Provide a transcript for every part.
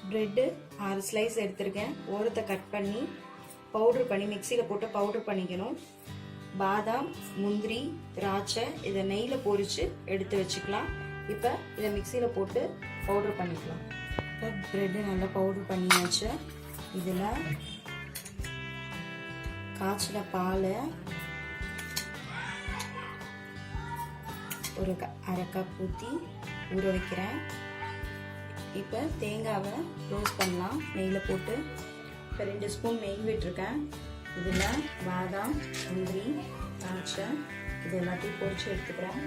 Bread 6 slice எடுத்துருக்கேன். ஓரத்தை cut பண்ணி பவுடர் பண்ணி மிக்சியில் போட்டு பவுடர் பண்ணிக்கணும். பாதாம், முந்திரி, திராட்சை இதை நெய்யில் பொரித்து எடுத்து வச்சுக்கலாம். இப்போ இதை மிக்சியில் போட்டு பவுடர் பண்ணிக்கலாம். இப்போ பிரெட்டு நல்லா பவுடர் பண்ணியாச்சு. இதில் காய்ச்சின பால் ஒரு அரை கப் ஊற்றி ஊற வைக்கிறேன். இப்போ தேங்காவை ரோஸ்ட் பண்ணலாம் நெய்யில் போட்டு. இப்போ 2 ஸ்பூன் நெய் விட்டுருக்கேன். இதில் பாதாம், முந்திரி, திராட்சை இது எல்லாத்தையும் பொரிச்சு எடுத்துக்கிறேன்.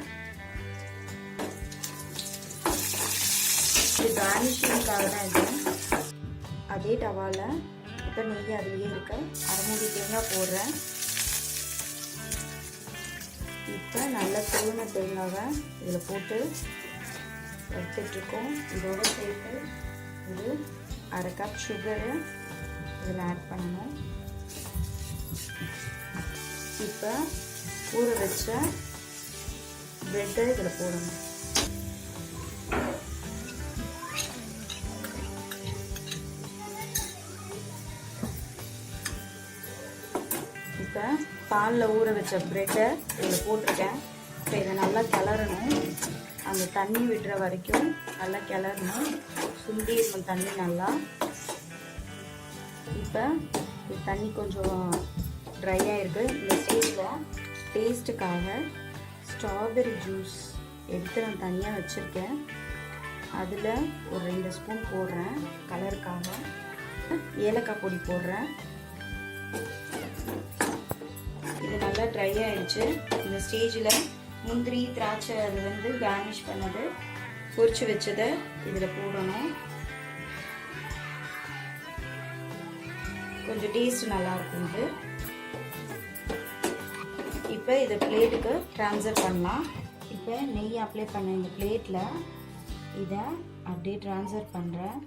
இது கார்னிஷிங்காக தான் இது. அதே டவாவில் இப்போ நெய் அதுலேயே இருக்க அரை மூடி தேங்காய் போடுறேன். இப்போ நல்லா துருவின தேங்காவை இதில் போட்டு எடுத்துட்ருக்கோம். இதோட சேர்த்து ஒரு அரை கப் சுகரு இதில் ஆட் பண்ணணும். இப்போ ஊற வச்ச பிரெட்டை இதில் போடணும். இப்போ பாலில் ஊற வச்ச பிரெட்டை இதில் போட்டிருக்கேன். இப்போ இதை நல்லா கிளறணும். அந்த தண்ணி விடுற வரைக்கும் நல்லா கிளறணும். சுண்டி இருக்கும் தண்ணி நல்லா. இப்போ தண்ணி கொஞ்சம் ட்ரையாக இருக்குது. இந்த ஸ்டேஜில் டேஸ்ட்டுக்காக ஸ்ட்ராபெரி ஜூஸ் எடுத்து நான் தனியாக வச்சுருக்கேன். அதில் ஒரு 2 ஸ்பூன் போடுறேன் கலருக்காக. ஏலக்காய் பொடி போடுறேன். இது நல்லா ட்ரை ஆகிடுச்சு. இந்த ஸ்டேஜில் முந்திரி, திராட்சை அது கார்னிஷ் பண்ணது பொரிச்சு வச்சதை இதில் போடணும். கொஞ்சம் டேஸ்ட் நல்லாயிருக்கும் இது. இப்போ இதை பிளேட்டுக்கு ட்ரான்ஸ்ஃபர் பண்ணலாம். இப்போ நெய் அப்ளை பண்ண இந்த பிளேட்டில் இதை அப்படியே ட்ரான்ஸ்ஃபர் பண்ணுறேன்.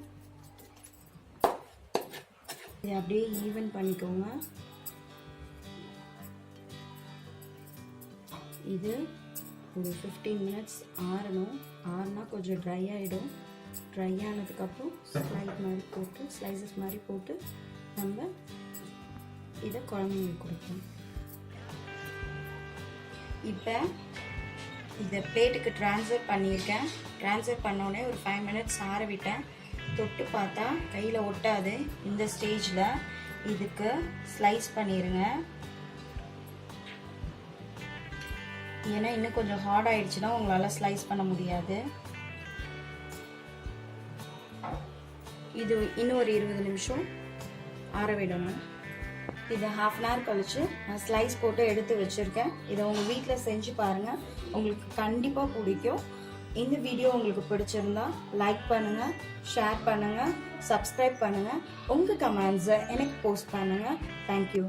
இதை அப்படியே ஈவன் பண்ணிக்கோங்க. இது ஒரு 15 மினிட்ஸ் ஆறணும். ஆறுனா கொஞ்சம் ட்ரை ஆகிடும். ட்ரை ஆனதுக்கப்புறம் ஸ்லைசஸ் மாதிரி போட்டு நம்ம இதை குழந்தைங்களுக்கு கொடுப்போம். இப்போ இதை பிளேட்டுக்கு ட்ரான்ஸ்ஃபர் பண்ணியிருக்கேன். ட்ரான்ஸ்ஃபர் பண்ணோடனே ஒரு 5 மினிட்ஸ் ஆற விட்டேன். தொட்டு பார்த்தா கையில் ஒட்டாது. இந்த ஸ்டேஜில் இதுக்கு ஸ்லைஸ் பண்ணிடுங்க. ஏன்னா இன்னும் கொஞ்சம் ஹார்ட் ஆகிடுச்சுன்னா உங்களால் ஸ்லைஸ் பண்ண முடியாது. இது இன்னும் ஒரு 20 நிமிஷம் ஆற விடணும். இதை 1/2 hour கழிச்சு நான் ஸ்லைஸ் போட்டு எடுத்து வச்சுருக்கேன். இதை உங்கள் வீட்டில் செஞ்சு பாருங்கள். உங்களுக்கு கண்டிப்பாக பிடிக்கும். இந்த வீடியோ உங்களுக்கு பிடிச்சிருந்தா லைக் பண்ணுங்கள், ஷேர் பண்ணுங்கள், சப்ஸ்கிரைப் பண்ணுங்கள். உங்கள் கமெண்ட்ஸை எனக்கு போஸ்ட் பண்ணுங்கள். தேங்க்யூ.